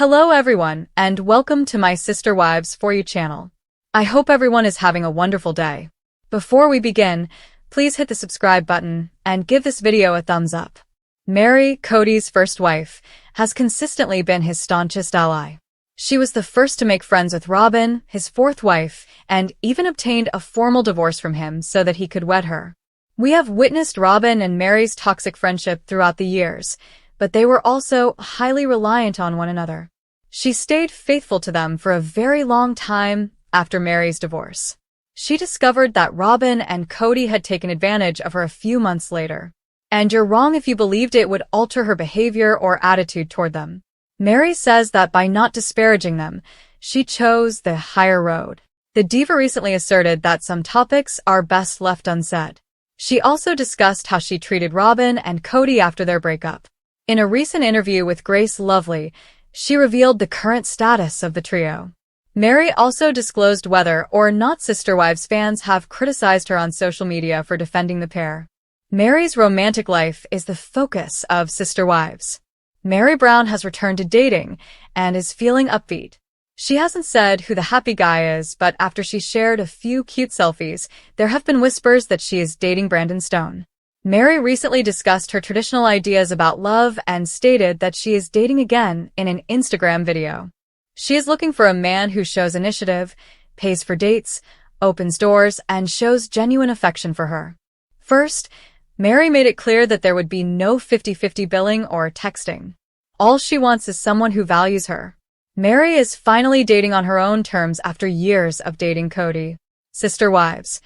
Hello everyone, and welcome to my Sister Wives For You channel. I hope everyone is having a wonderful day. Before we begin, please hit the subscribe button and give this video a thumbs up. Mary, Kody's first wife, has consistently been his staunchest ally. She was the first to make friends with Robin, his fourth wife, and even obtained a formal divorce from him so that he could wed her. We have witnessed Robin and Mary's toxic friendship throughout the years, but they were also highly reliant on one another. She stayed faithful to them for a very long time after Mary's divorce. She discovered that Robin and Kody had taken advantage of her a few months later. And you're wrong if you believed it would alter her behavior or attitude toward them. Mary says that by not disparaging them, she chose the higher road. The diva recently asserted that some topics are best left unsaid. She also discussed how she treated Robin and Kody after their breakup. In a recent interview with Grace Lovely, she revealed the current status of the trio. Mary also disclosed whether or not Sister Wives fans have criticized her on social media for defending the pair. Mary's romantic life is the focus of Sister Wives. Mary Brown has returned to dating and is feeling upbeat. She hasn't said who the happy guy is, but after she shared a few cute selfies, there have been whispers that she is dating Brandon Stone. Mary recently discussed her traditional ideas about love and stated that she is dating again in an Instagram video. She is looking for a man who shows initiative, pays for dates, opens doors, and shows genuine affection for her. First, Mary made it clear that there would be no 50-50 billing or texting. All she wants is someone who values her. Mary is finally dating on her own terms after years of dating Kody. Sister Wives.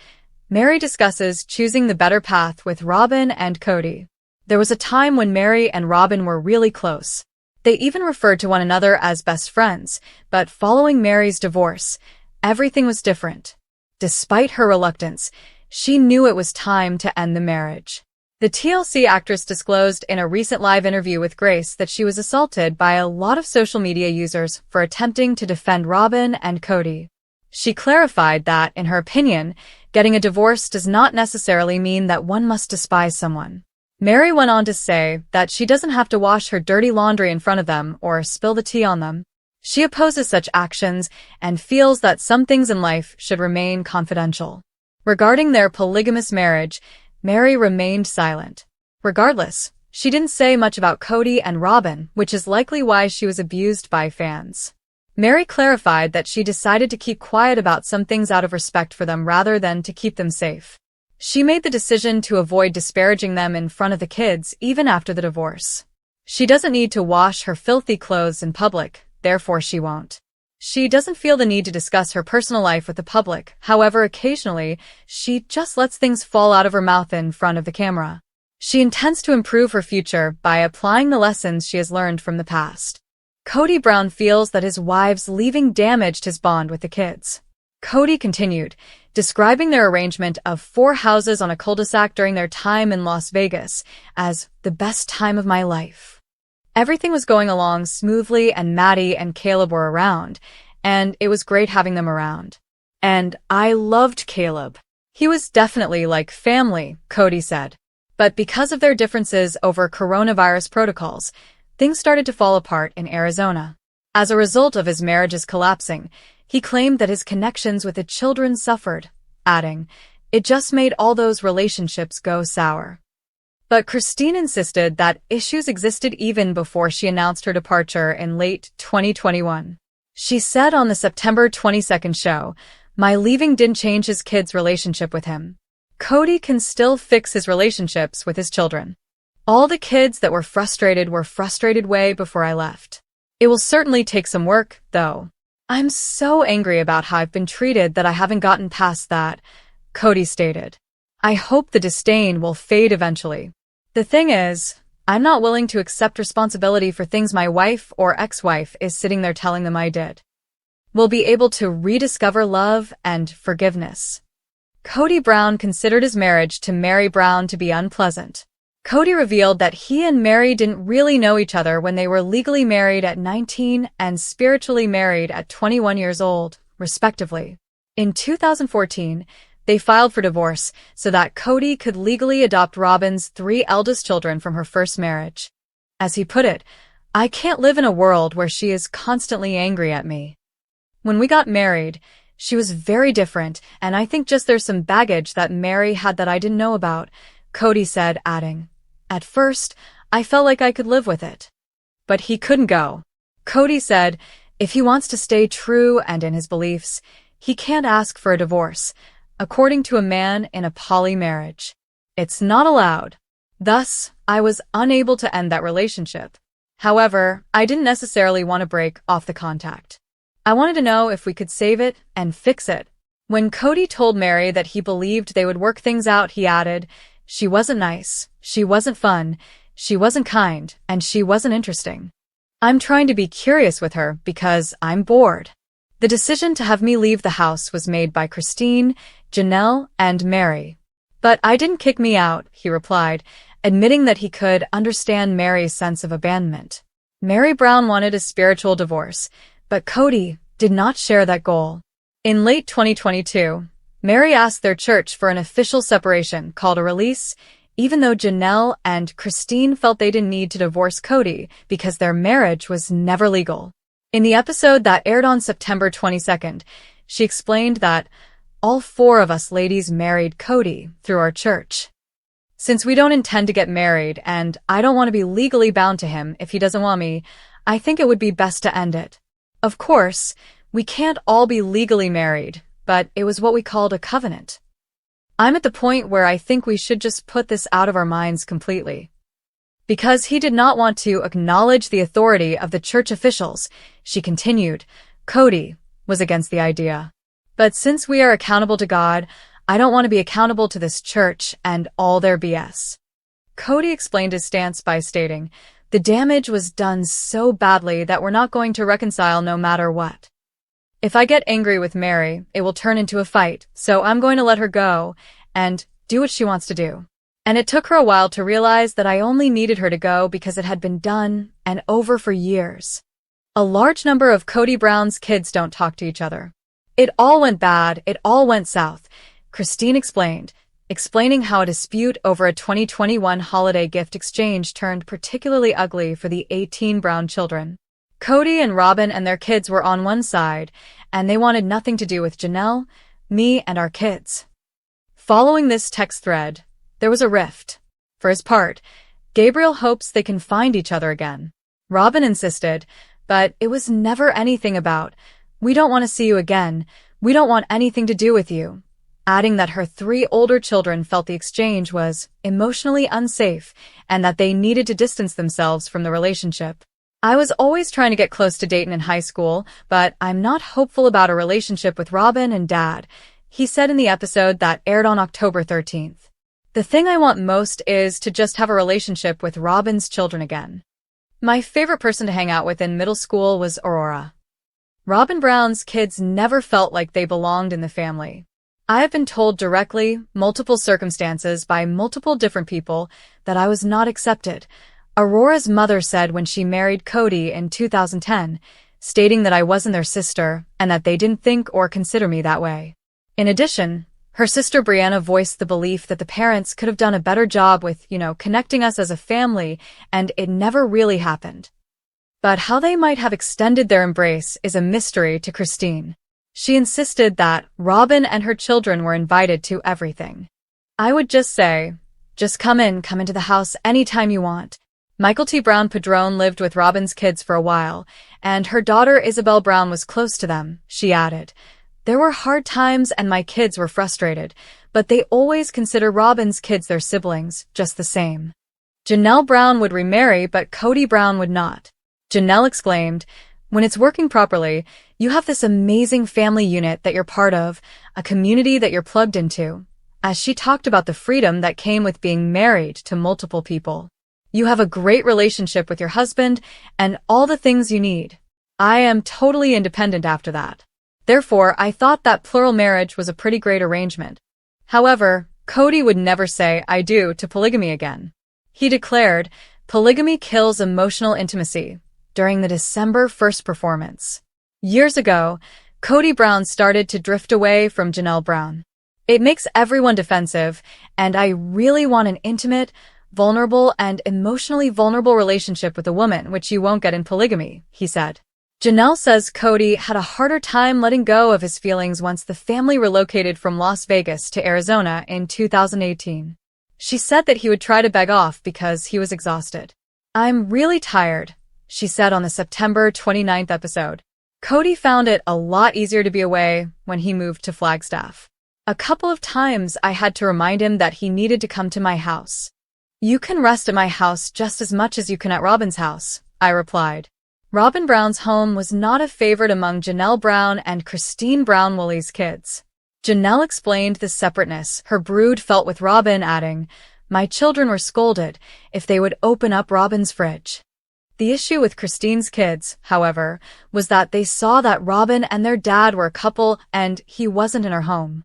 Mary discusses choosing the better path with Robin and Kody. There was a time when Mary and Robin were really close. They even referred to one another as best friends, but following Mary's divorce, everything was different. Despite her reluctance, she knew it was time to end the marriage. The TLC actress disclosed in a recent live interview with Grace that she was assaulted by a lot of social media users for attempting to defend Robin and Kody. She clarified that, in her opinion, getting a divorce does not necessarily mean that one must despise someone. Mary went on to say that she doesn't have to wash her dirty laundry in front of them or spill the tea on them. She opposes such actions and feels that some things in life should remain confidential. Regarding their polygamous marriage, Mary remained silent. Regardless, she didn't say much about Kody and Robin, which is likely why she was abused by fans. Mary clarified that she decided to keep quiet about some things out of respect for them rather than to keep them safe. She made the decision to avoid disparaging them in front of the kids even after the divorce. She doesn't need to wash her filthy clothes in public, therefore she won't. She doesn't feel the need to discuss her personal life with the public, however occasionally, she just lets things fall out of her mouth in front of the camera. She intends to improve her future by applying the lessons she has learned from the past. Kody Brown feels that his wives leaving damaged his bond with the kids. Kody continued, describing their arrangement of 4 houses on a cul-de-sac during their time in Las Vegas as the best time of my life. Everything was going along smoothly and Maddie and Caleb were around, and it was great having them around. And I loved Caleb. He was definitely like family, Kody said. But because of their differences over coronavirus protocols, things started to fall apart in Arizona. As a result of his marriages collapsing, he claimed that his connections with the children suffered, adding, "It just made all those relationships go sour." But Christine insisted that issues existed even before she announced her departure in late 2021. She said on the September 22nd show, "My leaving didn't change his kids' relationship with him. Kody can still fix his relationships with his children. All the kids that were frustrated way before I left. It will certainly take some work, though. I'm so angry about how I've been treated that I haven't gotten past that," Kody stated. "I hope the disdain will fade eventually. The thing is, I'm not willing to accept responsibility for things my wife or ex-wife is sitting there telling them I did. We'll be able to rediscover love and forgiveness." Kody Brown considered his marriage to Mary Brown to be unpleasant. Kody revealed that he and Mary didn't really know each other when they were legally married at 19 and spiritually married at 21 years old, respectively. In 2014, they filed for divorce so that Kody could legally adopt Robin's 3 eldest children from her first marriage. As he put it, I can't live in a world where she is constantly angry at me. When we got married, she was very different, and I think just there's some baggage that Mary had that I didn't know about, Kody said, adding, "At first, I felt like I could live with it. But he couldn't go." Kody said, if he wants to stay true and in his beliefs, he can't ask for a divorce, according to a man in a poly marriage. It's not allowed. Thus, I was unable to end that relationship. However, I didn't necessarily want to break off the contact. I wanted to know if we could save it and fix it. When Kody told Mary that he believed they would work things out, he added, "She wasn't nice, she wasn't fun, she wasn't kind, and she wasn't interesting. I'm trying to be curious with her because I'm bored." The decision to have me leave the house was made by Christine, Janelle, and Mary. "But I didn't kick me out," he replied, admitting that he could understand Mary's sense of abandonment. Mary Brown wanted a spiritual divorce, but Kody did not share that goal. In late 2022, Mary asked their church for an official separation called a release, even though Janelle and Christine felt they didn't need to divorce Kody because their marriage was never legal. In the episode that aired on September 22nd, she explained that all four of us ladies married Kody through our church. Since we don't intend to get married and I don't want to be legally bound to him if he doesn't want me, I think it would be best to end it. Of course, we can't all be legally married, but it was what we called a covenant. I'm at the point where I think we should just put this out of our minds completely. Because he did not want to acknowledge the authority of the church officials, she continued, Kody was against the idea. But since we are accountable to God, I don't want to be accountable to this church and all their BS. Kody explained his stance by stating, "The damage was done so badly that we're not going to reconcile no matter what. If I get angry with Mary, it will turn into a fight, so I'm going to let her go and do what she wants to do." And it took her a while to realize that I only needed her to go because it had been done and over for years. A large number of Kody Brown's kids don't talk to each other. It all went bad, it all went south, Christine explained, explaining how a dispute over a 2021 holiday gift exchange turned particularly ugly for the 18 Brown children. Kody and Robin and their kids were on one side, and they wanted nothing to do with Janelle, me, and our kids. Following this text thread, there was a rift. For his part, Gabriel hopes they can find each other again. Robin insisted, but it was never anything about, "We don't want to see you again, we don't want anything to do with you," adding that her 3 older children felt the exchange was emotionally unsafe and that they needed to distance themselves from the relationship. "I was always trying to get close to Dayton in high school, but I'm not hopeful about a relationship with Robin and Dad," he said in the episode that aired on October 13th. "The thing I want most is to just have a relationship with Robin's children again. My favorite person to hang out with in middle school was Aurora. Robin Brown's kids never felt like they belonged in the family. I have been told directly, multiple circumstances by multiple different people, that I was not accepted," Aurora's mother said when she married Kody in 2010, stating that I wasn't their sister and that they didn't think or consider me that way. In addition, her sister Brianna voiced the belief that the parents could have done a better job with, connecting us as a family, and it never really happened. But how they might have extended their embrace is a mystery to Christine. She insisted that Robin and her children were invited to everything. "I would just say, just come into the house anytime you want." Michael T. Brown Padron lived with Robin's kids for a while, and her daughter Isabel Brown was close to them, she added. "There were hard times and my kids were frustrated, but they always consider Robin's kids their siblings, just the same. Janelle Brown would remarry, but Kody Brown would not." Janelle exclaimed, "When it's working properly, you have this amazing family unit that you're part of, a community that you're plugged into," as she talked about the freedom that came with being married to multiple people. "You have a great relationship with your husband and all the things you need. I am totally independent after that. Therefore, I thought that plural marriage was a pretty great arrangement." However, Kody would never say "I do" to polygamy again. He declared, "Polygamy kills emotional intimacy," during the December 1st performance. Years ago, Kody Brown started to drift away from Janelle Brown. "It makes everyone defensive, and I really want an intimate, vulnerable and emotionally vulnerable relationship with a woman, which you won't get in polygamy, he said. Janelle says Kody had a harder time letting go of his feelings once the family relocated from Las Vegas to Arizona in 2018. She said that he would try to beg off because he was exhausted. "I'm really tired," she said on the September 29th episode. Kody found it a lot easier to be away when he moved to Flagstaff. "A couple of times I had to remind him that he needed to come to my house. You can rest at my house just as much as you can at Robin's house," I replied. Robin Brown's home was not a favorite among Janelle Brown and Christine Brown-Woolley's kids. Janelle explained the separateness her brood felt with Robin, adding, "My children were scolded if they would open up Robin's fridge." The issue with Christine's kids, however, was that they saw that Robin and their dad were a couple and he wasn't in her home.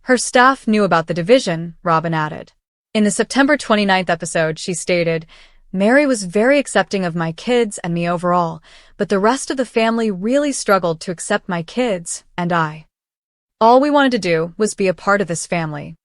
Her staff knew about the division, Robin added. In the September 29th episode, she stated, "Mary was very accepting of my kids and me overall, but the rest of the family really struggled to accept my kids and I. All we wanted to do was be a part of this family."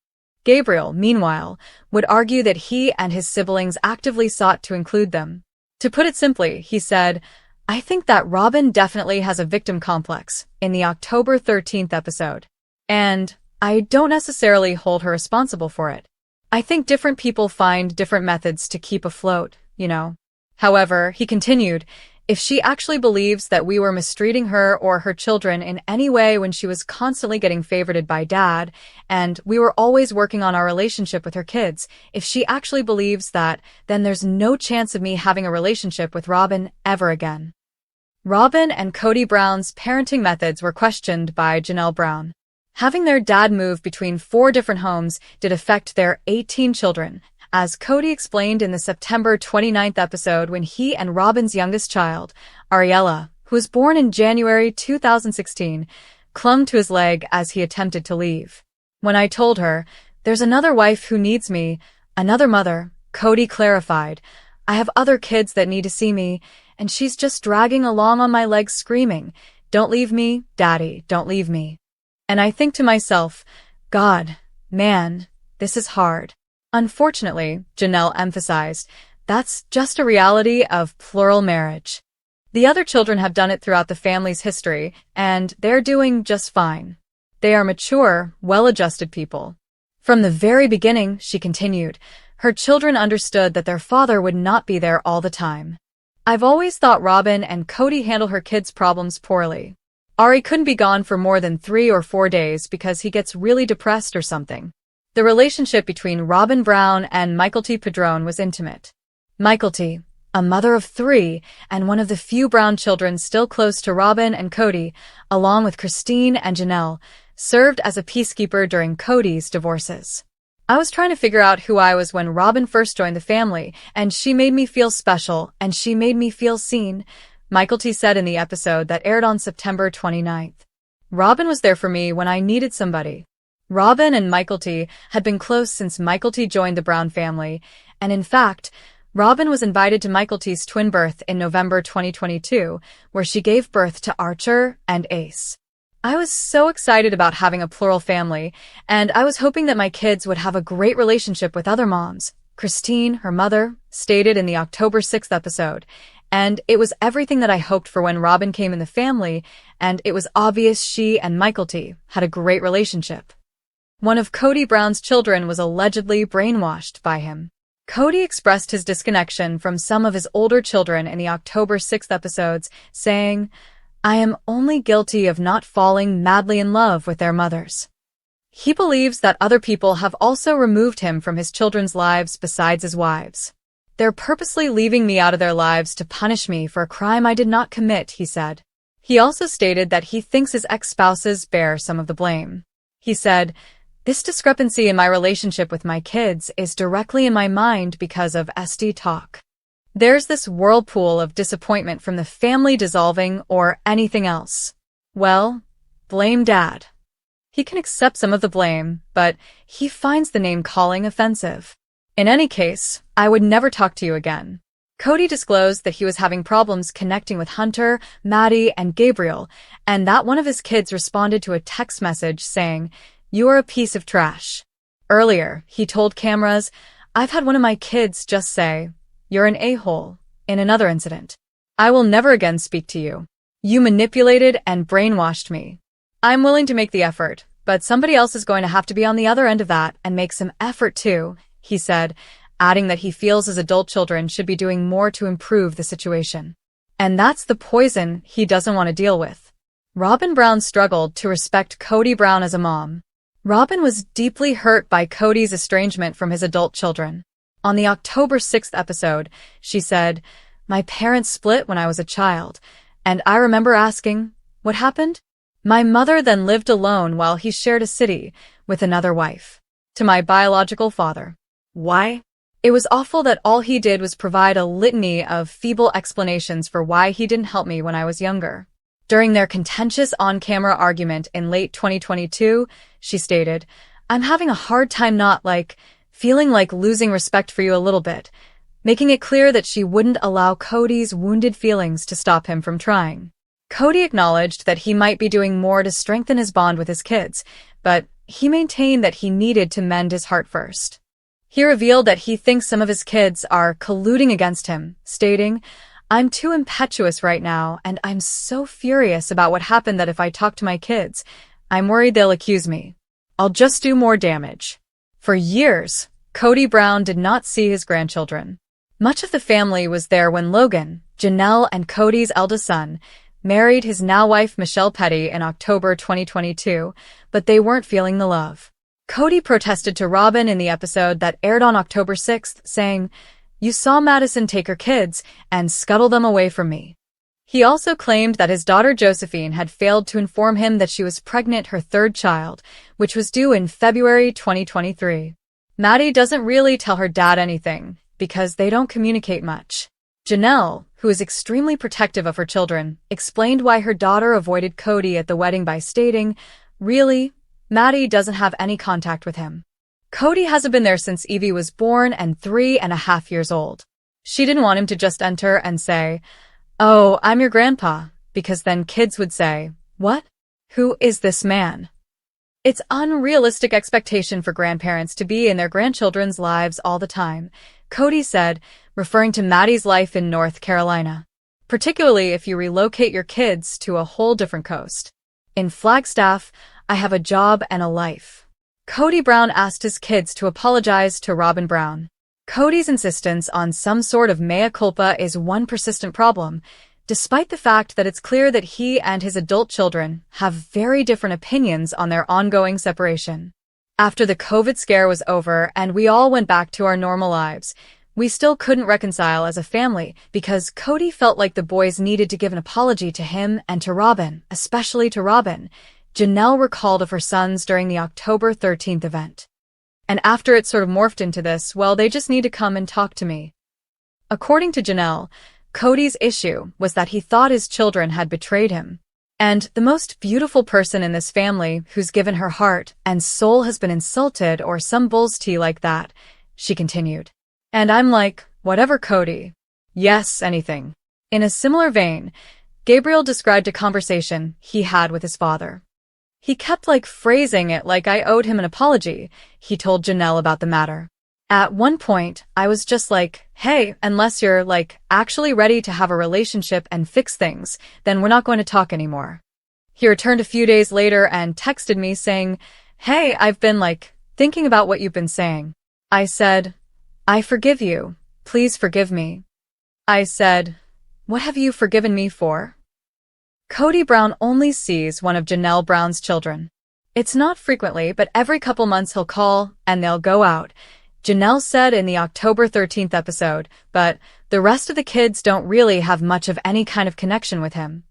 Gabriel, meanwhile, would argue that he and his siblings actively sought to include them. To put it simply, he said, "I think that Robin definitely has a victim complex," in the October 13th episode. "And I don't necessarily hold her responsible for it. I think different people find different methods to keep afloat, you know." However, he continued, "If she actually believes that we were mistreating her or her children in any way when she was constantly getting favorited by dad, and we were always working on our relationship with her kids, if she actually believes that, then there's no chance of me having a relationship with Robin ever again." Robin and Kody Brown's parenting methods were questioned by Janelle Brown. Having their dad move between 4 different homes did affect their 18 children, as Kody explained in the September 29th episode when he and Robin's youngest child, Ariella, who was born in January 2016, clung to his leg as he attempted to leave. "When I told her, 'There's another wife who needs me, another mother,'" Kody clarified, "I have other kids that need to see me, and she's just dragging along on my legs screaming, 'Don't leave me, Daddy, don't leave me.' And I think to myself, God, man, this is hard." Unfortunately, Janelle emphasized, that's just a reality of plural marriage. The other children have done it throughout the family's history, and they're doing just fine. They are mature, well-adjusted people. From the very beginning, she continued, her children understood that their father would not be there all the time. "I've always thought Robin and Kody handle her kids' problems poorly. Ari couldn't be gone for more than 3 or 4 days because he gets really depressed or something." The relationship between Robin Brown and Mykelti Padron was intimate. Mykelti, a mother of 3 and one of the few Brown children still close to Robin and Kody, along with Christine and Janelle, served as a peacekeeper during Kody's divorces. "I was trying to figure out who I was when Robin first joined the family, and she made me feel special, and she made me feel seen," Mykelti said in the episode that aired on September 29th. "Robin was there for me when I needed somebody." Robin and Mykelti had been close since Mykelti joined the Brown family, and in fact, Robin was invited to Mykelti's twin birth in November 2022, where she gave birth to Archer and Ace. "I was so excited about having a plural family, and I was hoping that my kids would have a great relationship with other moms," Christine, her mother, stated in the October 6th episode. "And it was everything that I hoped for when Robin came in the family, and it was obvious she and Mykelti had a great relationship." One of Kody Brown's children was allegedly brainwashed by him. Kody expressed his disconnection from some of his older children in the October 6th episodes, saying, "I am only guilty of not falling madly in love with their mothers." He believes that other people have also removed him from his children's lives besides his wives. "They're purposely leaving me out of their lives to punish me for a crime I did not commit," he said. He also stated that he thinks his ex-spouses bear some of the blame. He said, "This discrepancy in my relationship with my kids is directly in my mind because of SD talk. There's this whirlpool of disappointment from the family dissolving or anything else. Well, blame Dad. He can accept some of the blame, but he finds the name-calling offensive. In any case, I would never talk to you again." Kody disclosed that he was having problems connecting with Hunter, Maddie, and Gabriel, and that one of his kids responded to a text message saying, "You are a piece of trash." Earlier, he told cameras, I've had one of my kids just say, "You're an a-hole," in another incident. I will never again speak to you. You manipulated and brainwashed me. I'm willing to make the effort, but somebody else is going to have to be on the other end of that and make some effort too, he said, adding that he feels his adult children should be doing more to improve the situation. And that's the poison he doesn't want to deal with. Robin Brown struggled to respect Kody Brown as a mom. Robin was deeply hurt by Kody's estrangement from his adult children. On the October 6th episode, she said, "My parents split when I was a child, and I remember asking, what happened? My mother then lived alone while he shared a city with another wife. To my biological father. Why? It was awful that all he did was provide a litany of feeble explanations for why he didn't help me when I was younger." During their contentious on-camera argument in late 2022, she stated, "I'm having a hard time feeling like losing respect for you a little bit," making it clear that she wouldn't allow Kody's wounded feelings to stop him from trying. Kody acknowledged that he might be doing more to strengthen his bond with his kids, but he maintained that he needed to mend his heart first. He revealed that he thinks some of his kids are colluding against him, stating, "I'm too impetuous right now, and I'm so furious about what happened that if I talk to my kids, I'm worried they'll accuse me. I'll just do more damage." For years, Kody Brown did not see his grandchildren. Much of the family was there when Logan, Janelle and Kody's eldest son, married his now-wife Michelle Petty in October 2022, but they weren't feeling the love. Kody protested to Robin in the episode that aired on October 6th, saying, "You saw Madison take her kids and scuttle them away from me." He also claimed that his daughter Josephine had failed to inform him that she was pregnant her third child, which was due in February 2023. Maddie doesn't really tell her dad anything, because they don't communicate much. Janelle, who is extremely protective of her children, explained why her daughter avoided Kody at the wedding by stating, "Really, Maddie doesn't have any contact with him. Kody hasn't been there since Evie was born and 3.5 years old. She didn't want him to just enter and say, 'Oh, I'm your grandpa,' because then kids would say, 'What? Who is this man?' It's unrealistic expectation for grandparents to be in their grandchildren's lives all the time," Kody said, referring to Maddie's life in North Carolina. "Particularly if you relocate your kids to a whole different coast. In Flagstaff, I have a job and a life." Kody Brown asked his kids to apologize to Robin Brown. Kody's insistence on some sort of mea culpa is one persistent problem, despite the fact that it's clear that he and his adult children have very different opinions on their ongoing separation. After the COVID scare was over and we all went back to our normal lives, we still couldn't reconcile as a family because Kody felt like the boys needed to give an apology to him and to Robin, especially to Robin, Janelle recalled of her sons during the October 13th event. "And after it sort of morphed into this, well, they just need to come and talk to me." According to Janelle, Kody's issue was that he thought his children had betrayed him. "And the most beautiful person in this family who's given her heart and soul has been insulted or some bull's tea like that," she continued. "And I'm like, whatever, Kody. Yes, anything." In a similar vein, Gabriel described a conversation he had with his father. "He kept phrasing it like I owed him an apology," he told Janelle about the matter. "At one point, I was just like, hey, unless you're actually ready to have a relationship and fix things, then we're not going to talk anymore." He returned a few days later and texted me saying, "Hey, I've been thinking about what you've been saying." I said, "I forgive you. Please forgive me." I said, "What have you forgiven me for?" Kody Brown only sees one of Janelle Brown's children. "It's not frequently, but every couple months he'll call and they'll go out," Janelle said in the October 13th episode, but the rest of the kids don't really have much of any kind of connection with him.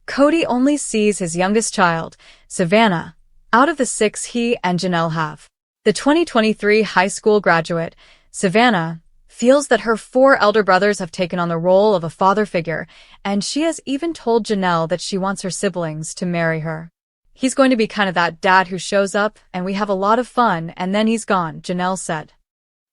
Kody only sees his youngest child, Savannah, out of the 6 he and Janelle have. The 2023 high school graduate, Savannah, feels that her 4 elder brothers have taken on the role of a father figure, and she has even told Janelle that she wants her siblings to marry her. "He's going to be kind of that dad who shows up, and we have a lot of fun, and then he's gone," Janelle said.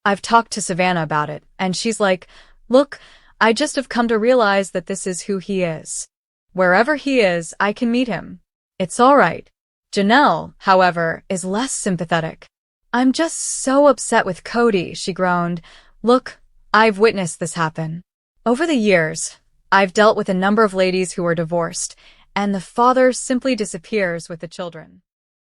"I've talked to Savannah about it, and she's like, look, I just have come to realize that this is who he is. Wherever he is, I can meet him. It's all right." Janelle, however, is less sympathetic. I'm just so upset with Kody, she groaned. Look, I've witnessed this happen. Over the years, I've dealt with a number of ladies who are divorced, and the father simply disappears with the children.